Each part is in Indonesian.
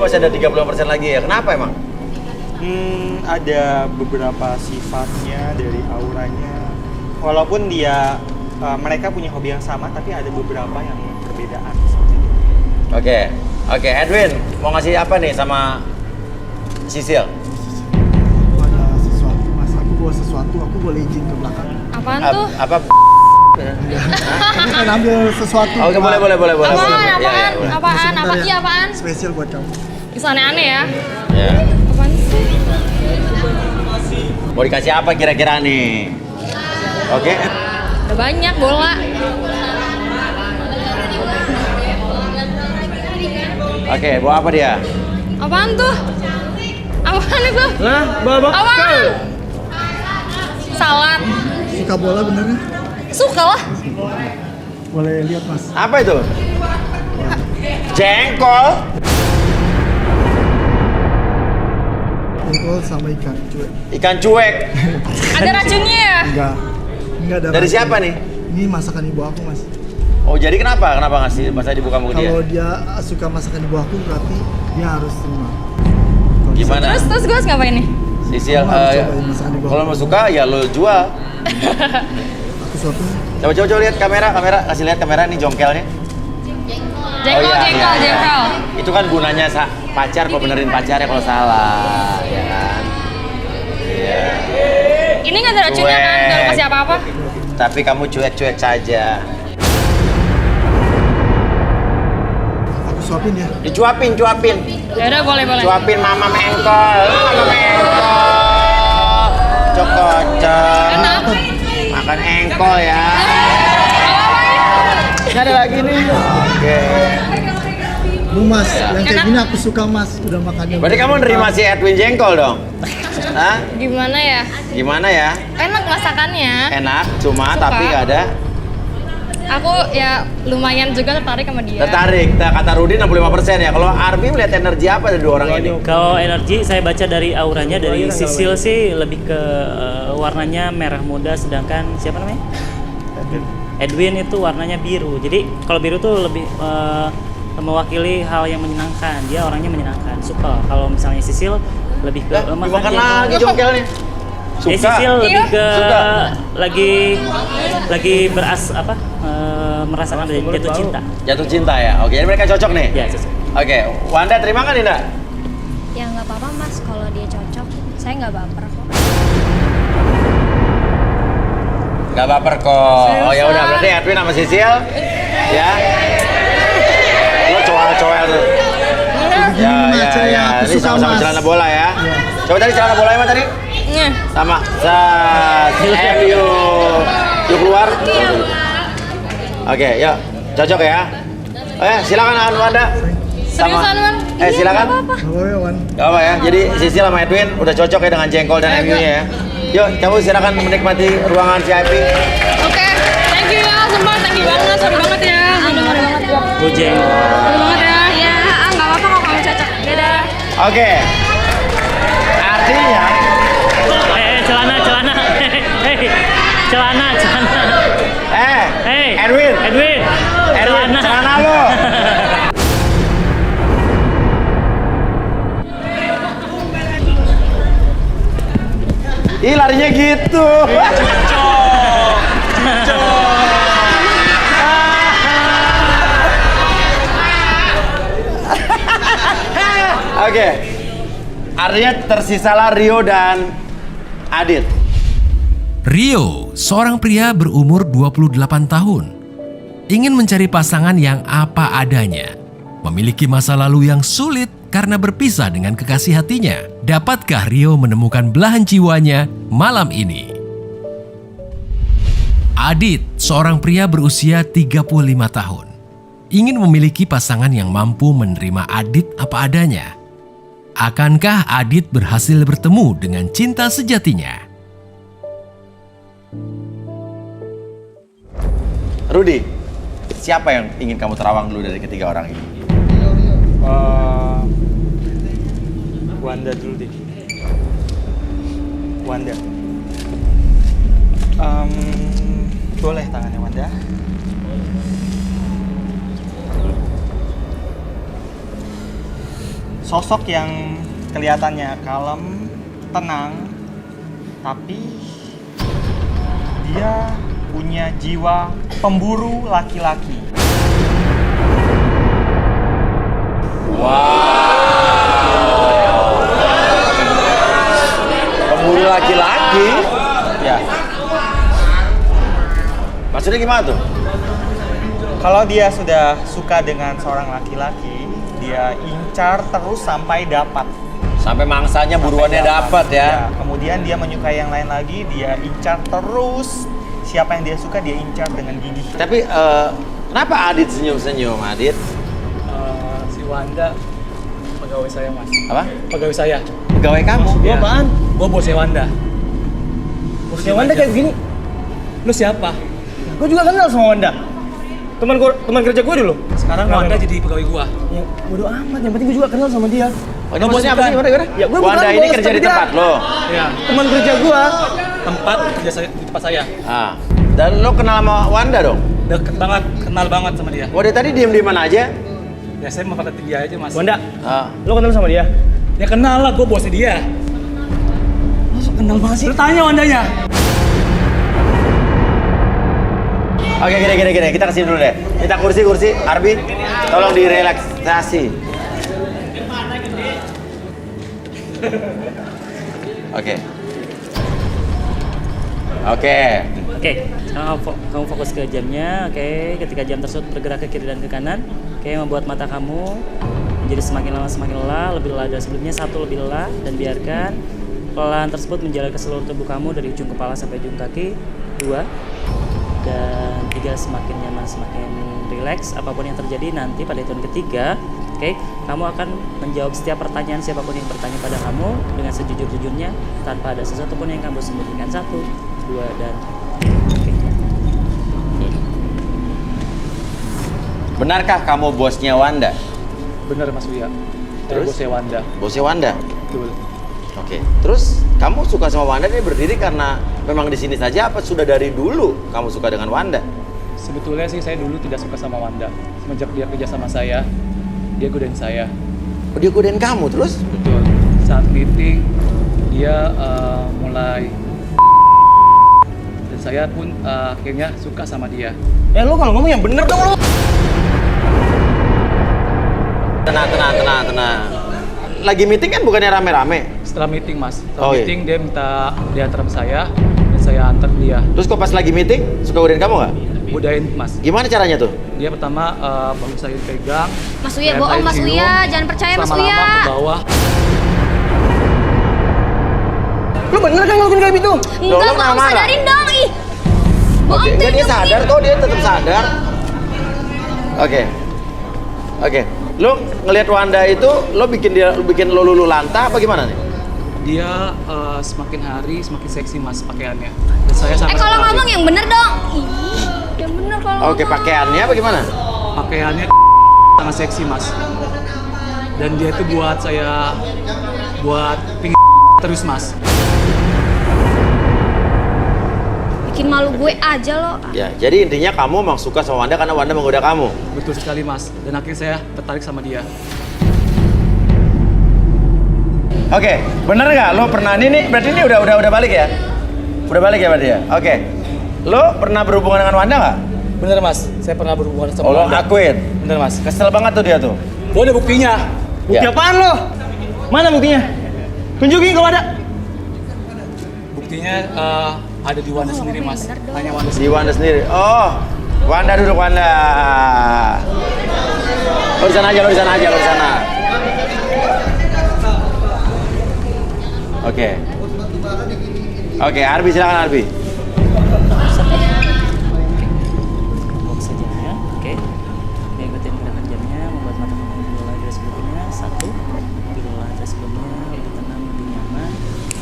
masih ada 30% lagi ya. Kenapa emang? Ada beberapa sifatnya dari auranya. Walaupun dia mereka punya hobi yang sama, tapi ada beberapa yang perbedaan seperti itu. Oke, Edwin mau ngasih apa nih sama Sisil? Ada sesuatu, mas. Aku bawa sesuatu, aku boleh izin ke belakang. Apaan tuh? Apa? Aku kan ambil sesuatu. Oke, boleh. Apaan? Apaan? Spesial buat kamu. Itu aneh-aneh ya. Ya. Apaan sih? Mau dikasih apa kira-kira nih? Oke. Udah banyak bola. Oke, bawa apa dia? Apaan tuh? Apaan itu? Lah, bawa Apaan? Salad. Suka bola benernya? Suka lah. Boleh lihat, mas. Apa itu? Jengkol. Jengkol sama ikan cuek. Ikan cuek. Ada racunnya ya? Enggak ada. Dari racun. siapa nih? Ini masakan ibu aku, mas. Oh, jadi kenapa? Kenapa ngasih masa dibuka muka dia? Kalau dia suka masakan ibu aku, berarti dia harus terima. Kalau Gimana? Terus gue harus ngapain nih? Sisil, Kamu harus cobain masakan ibu kalau aku. mau suka ya lo jual. Aku suapin. Coba lihat kamera, kasih lihat kamera nih jongkelnya. Jengkol. Itu kan gunanya pacar kalau benerin pacarnya kalau salah, ya kan? Iya. Ini nggak ada racunnya kan? Nggak lu kasih apa-apa? Tapi kamu cuek-cuek saja. Aku suapin ya. Dicuapin. Ya udah boleh. Cuapin mama mengkol. Cokocok. Enak. Makan engkol ya. Ini ada lagi nih. Oke. Bu, mas, yang kayak gini aku suka, mas. Udah makannya. Berarti kamu nerima si Edwin jengkol dong? Hah? Gimana ya? Gimana ya? Enak masakannya. Enak, cuma Suka. tapi nggak ada. Aku ya lumayan juga tertarik sama dia. Tertarik. Nah, kata Rudi 65% ya. Kalau Arbi melihat energi apa dari dua orang ini? Kalau energi saya baca dari auranya, dari Sisil sih lebih ke warnanya merah muda, sedangkan siapa namanya? Edwin itu warnanya biru. Jadi kalau biru tuh lebih mewakili hal yang menyenangkan. Dia orangnya menyenangkan, suka. Kalau misalnya Sisil lebih ke Dimakan lagi jongkelnya. Suka. Sisil lebih ke Suka. lagi merasakan jatuh cinta. Jatuh cinta ya. Oke, jadi mereka cocok nih. Ya, cocok. Oke, Wanda terima kan Dinda? Ya nggak apa-apa mas, kalau dia cocok, saya nggak baper kok. Gak baper kok. Oh ya udah, berarti Edwin sama Sisil ya. Lo coel tuh. Ya. Ini sama-sama celana bola ya. Coba tadi celana bolanya mana tadi? Sama. Yuk keluar. Oke, yuk. Cocok ya. Silakan Wanda. Seriusan, Wan? Silakan. Halo, Wan. Gak apa ya. Jadi Sisil sama Edwin udah cocok ya dengan jengkol dan MU-nya ya. Yuk, kamu silakan menikmati ruangan VIP. Oke, thank you ya, sumpah thank you banget, sorry banget ya. Sorry banget ya. Gojeng. Sorry banget ya. Iya, nggak apa-apa kalau kamu cocok. Dadah. Oke. Artinya Celana. Edwin. celana lo. Ih, larinya gitu. Oke. Artinya tersisalah Rio dan Adit. Rio, seorang pria berumur 28 tahun. Ingin mencari pasangan yang apa adanya. Memiliki masa lalu yang sulit karena berpisah dengan kekasih hatinya. Dapatkah Rio menemukan belahan jiwanya malam ini? Adit, seorang pria berusia 35 tahun. Ingin memiliki pasangan yang mampu menerima Adit apa adanya. Akankah Adit berhasil bertemu dengan cinta sejatinya? Rudi, siapa yang ingin kamu terawang dulu dari ketiga orang ini? Wanda dulu deh. Wanda. Boleh tangannya Wanda. sosok yang kelihatannya kalem, tenang, tapi dia punya jiwa pemburu laki-laki. Pemburu laki-laki? Ya, Maksudnya gimana tuh? kalau dia sudah suka dengan seorang laki-laki, dia incar terus sampai dapat. Sampai mangsanya buruannya dapat ya. Kemudian dia menyukai yang lain lagi, dia incar terus. Siapa yang dia suka, dia incar dengan gigih. Tapi kenapa Adit senyum-senyum, Adit? Si Wanda pegawai saya mas. Apa? Pegawai saya. Pegawai kamu? Gua apaan? Gua bosnya Wanda. Bosnya Wanda kayak begini. Lu siapa? Gue juga kenal sama Wanda. Teman kerja gue dulu. Sekarang Wanda jadi pegawai gua. Ya, bodo amat. Yang penting gue juga kenal sama dia. Oh, ini maksudnya apa sih? Gimana? Ya, gue Wanda bukan ini bos, kerja tapi di dia tempat lo? Ya, Teman kerja gue. tempat kerja saya di tempat saya. Ah. Dan lo kenal sama Wanda dong? Deket banget, kenal banget sama dia. Wah, dia tadi diem-dieman aja. Ya saya mau perhatiin dia aja mas. Wanda, Ah. lo kenal sama dia? Ya kenal lah, gua bosnya dia. Masuk kenal banget sih. Lu tanya Wandanya. Oke, gini. Kita kesini dulu deh. Minta kursi. Arbi, tolong direlaksasi. Oke. Oke, sekarang kamu fokus ke jamnya. Oke, ketika jam tersebut bergerak ke kiri dan ke kanan, oke, membuat mata kamu menjadi semakin lama semakin lelah, lebih lelah dari sebelumnya. 1, lebih lelah, dan biarkan kelelahan tersebut menjalar ke seluruh tubuh kamu dari ujung kepala sampai ujung kaki. 2 dan 3, semakin nyaman, semakin rileks. Apapun yang terjadi nanti pada hitungan ketiga, oke, kamu akan menjawab setiap pertanyaan siapapun yang bertanya pada kamu dengan sejujur-jujurnya tanpa ada sesuatu pun yang kamu sembunyikan. 1, 2, dan 3. Oke. Benarkah kamu bosnya Wanda? Bener mas Wia. Terus? Bosnya Wanda. Bosnya Wanda? Betul. Oke. Terus kamu suka sama Wanda ini berdiri karena memang di sini saja apa sudah dari dulu kamu suka dengan Wanda? Sebetulnya sih saya dulu tidak suka sama Wanda. Semenjak dia kerja sama saya, dia godain saya. Oh, dia godain kamu terus? Betul. Saat meeting, dia mulai dan saya pun akhirnya suka sama dia. Lo kalau ngomong yang bener dong lo. Tenang. Lagi meeting kan bukannya rame-rame? Setelah meeting mas, Oh, iya. meeting dia minta diantar sama saya dan saya antar dia. Terus kok pas lagi meeting suka godain kamu nggak? Godain mas. Gimana caranya tuh? Dia pertama baru saya pegang. Mas Uya saya bohong, Mas cium, Uya. Jangan percaya Mas lama-lama Uya. ke bawah. Lo bener kan ngelakuin kayak gitu? Enggak, lo mau marah. sadarin dong, ih. Bohong Oke, tuh enggak dia hidup sadar nih. kok, dia tetap sadar. Oke. Lo ngelihat Wanda itu, lo bikin lo lulu lantah apa gimana nih? Dia semakin hari semakin seksi mas pakaiannya. Dan saya sangat Kalau tertarik. ngomong yang bener dong. Ih, yang bener kalau Oke, ngomong. pakaiannya apa gimana? Pakaiannya sangat seksi mas. Dan dia itu buat saya pingin terus mas. Bikin malu gue aja lo. Ya, jadi intinya kamu memang suka sama Wanda karena Wanda menggoda kamu. Betul sekali mas. Dan akhirnya saya tertarik sama dia. Oke, bener nggak? Lo pernah ini berarti ini udah balik ya? Udah balik ya berarti ya? Oke. Lo pernah berhubungan dengan Wanda nggak? Bener mas, saya pernah berhubungan sama Oh, lo Wanda. akuin? Bener mas. Kesel banget tuh dia tuh. Gue ada buktinya. Bukti Ya. apaan lo? Mana buktinya? Tunjukin kalau ada. Buktinya ada di Wanda sendiri mas. Hanya Wanda Di sendiri. Wanda sendiri. Oh, Wanda duduk Wanda. Lo di sana aja. Oke, Arbi silakan Arbi. Fokus saja ya. Oke. Ikutin gerakan jamnya, membuat mata kamu lebih lelah dari sebelumnya. 1, lebih lelah dari sebelumnya, lebih tenang, lebih nyaman.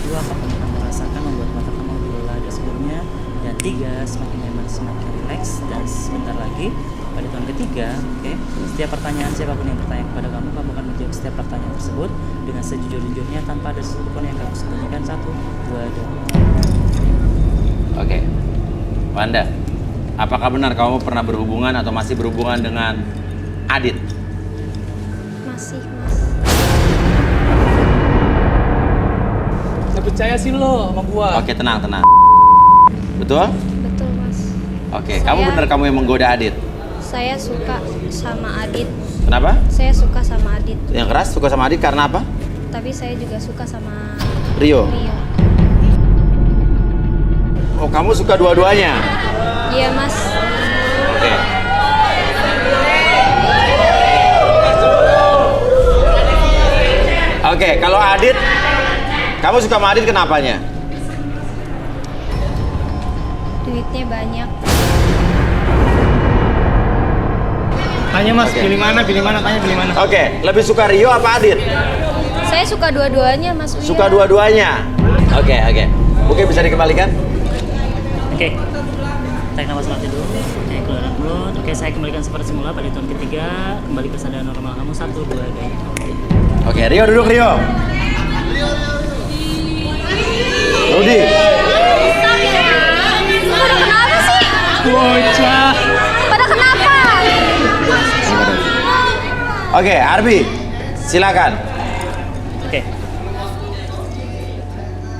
2, apa yang kamu rasakan membuat mata kamu lebih lelah dari sebelumnya. Dan 3, semakin nyaman, semakin rileks. Dan sebentar lagi pada tahun ketiga, oke. Setiap pertanyaan siapapun yang bertanya kepada kamu akan menjawab setiap pertanyaan tersebut dengan sejujur-jujurnya tanpa ada sesuatu pun yang kamu sembunyikan. 1, 2, dan Oke. Wanda, apakah benar kamu pernah berhubungan atau masih berhubungan dengan Adit? Masih, Mas. percaya sih lo sama gua. Oke, tenang. Betul? Betul mas. Oke, kamu bener kamu yang menggoda Adit. Saya suka sama Adit. Kenapa? Saya suka sama Adit. Yang keras suka sama Adit karena apa? Tapi saya juga suka sama Rio. Rio. Oh, kamu suka dua-duanya? Iya mas. Oke. Oke, kalau Adit, kamu suka sama Adit kenapanya? Duitnya banyak. Tanya mas, Oke. pilih mana, tanya pilih mana. Oke, lebih suka Rio apa Adit? Saya suka dua-duanya mas Uya. Suka dua-duanya. Oke. Oke, bisa dikembalikan? Oke, tarik nafas mati dulu. Oke, keluaran mulut. Oke, saya kembalikan seperti semula pada hitungan ketiga. Kembali ke kesadaran normal kamu. 1, 2, gaya. Oke, Rio duduk Rio. Rudi. Pada kenapa sih? Bocah. Pada kenapa? Oke, Arbi, silakan. Oke.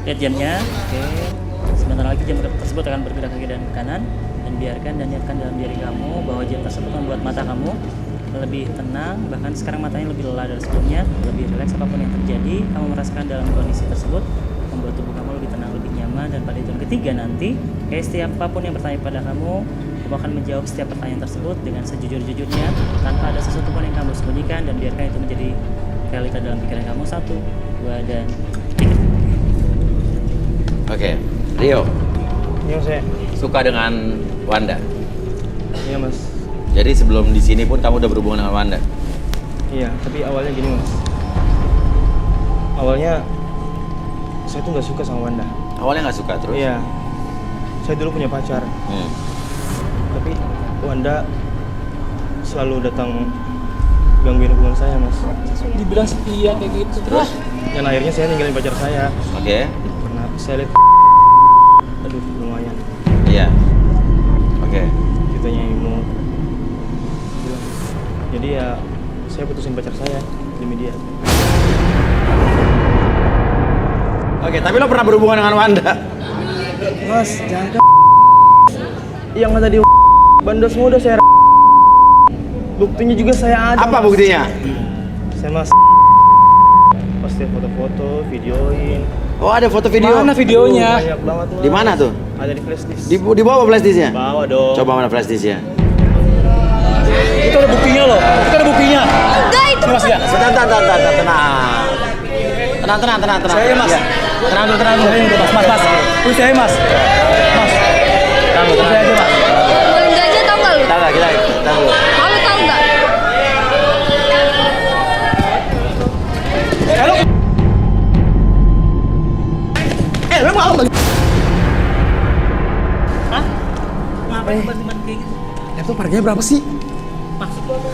Lihat jamnya. Oke. Sebentar lagi jam tersebut akan bergerak ke kiri dan kanan, dan biarkan dan niatkan dalam diri kamu bahwa jam tersebut membuat mata kamu lebih tenang, bahkan sekarang matanya lebih lelah dari sebelumnya, lebih rileks. Apapun yang terjadi, kamu merasakan dalam kondisi tersebut membuat tubuh kamu lebih tenang, lebih nyaman. Dan pada hitungan ketiga nanti, setiap apapun yang bertanya pada kamu akan menjawab setiap pertanyaan tersebut dengan sejujur-jujurnya, tanpa ada sesuatu pun yang kamu sembunyikan, dan biarkan itu menjadi realita dalam pikiran kamu. 1, 2, dan 3. Oke, Rio, Iya saya. suka dengan Wanda. Iya mas. Jadi sebelum di sini pun kamu udah berhubungan dengan Wanda. Iya, tapi awalnya gini mas. Awalnya saya tuh nggak suka sama Wanda. Awalnya nggak suka terus? Iya. Saya dulu punya pacar. Tapi Wanda selalu datang gangguin hubungan saya mas. Dibilang setia kayak gitu. Terus? Dan akhirnya saya ninggalin pacar saya Oke. karena saya lihat aduh lumayan Iya. Oke. kitanya mau bilang. Jadi ya saya putusin pacar saya demi dia. Oke, tapi lo pernah berhubungan dengan Wanda? Mas, jangan yang ada di Bandar semua udah saya buktinya juga saya ada. Apa mas. buktinya? Saya mas pasti foto-foto, videoin. Oh, ada foto video. Mana videonya? Banyak banget mas. Di mana tuh? Ada di flash disk. Di bawah flash disknya? Bawa dong. Coba mana flash disknya? Itu ada buktinya loh. Itu ada buktinya. Enggak, itu Mas ya. Tenang. Tenang. Saya mas. Ya. Tenang dulu. Saya udah mas. Itu saya mas. Mas. Tenang dulu. Saya aja mas. Boleh gajah tau gak lu? Kita dulu. Malu tau gak? Lu mau lagi. Hah? Ngapain bantu-bantu kayak gitu? Laptop harganya berapa sih? Maksud lo apa?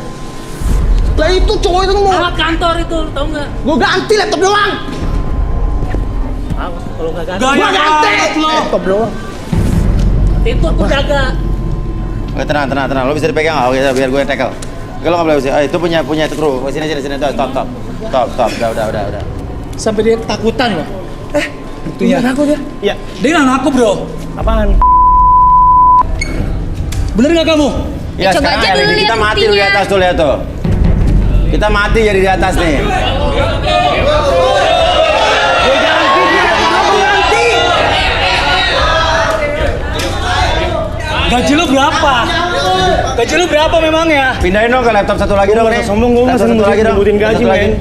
Lah itu cowok itu mau Alat kantor itu, lo tau nggak? gua ganti laptop doang. Awas, kalau nggak ganti. Gua ganti laptop doang. Itu aku jaga. Oke, tenang. Lo bisa dipegang nggak? Oke, biar gue yang tackle. Oke, lo nggak boleh usir. Itu punya itu kru. Sini. Top. Udah. Sampai dia ketakutan loh. Buktinya. Iya, aku dia. Iya. Dia nggak ngaku bro. Apaan? Bener nggak kamu? Ya, Coba sekarang aja ya, dulu kita lihat mati dulu di buktinya. atas tuh, lihat tuh. Kita mati jadi di atas nih. Gaji lu berapa? Gaji lu berapa memangnya? Pindahin dong ke laptop satu lagi dong nih. Sombong gua Laptop seneng satu lagi dong. nyebutin gaji, Satu lagi. men.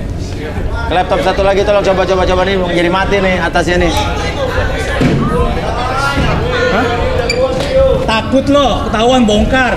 Ke laptop satu lagi tolong coba nih mau jadi mati nih atasnya nih. Takut lo, ketahuan bongkar.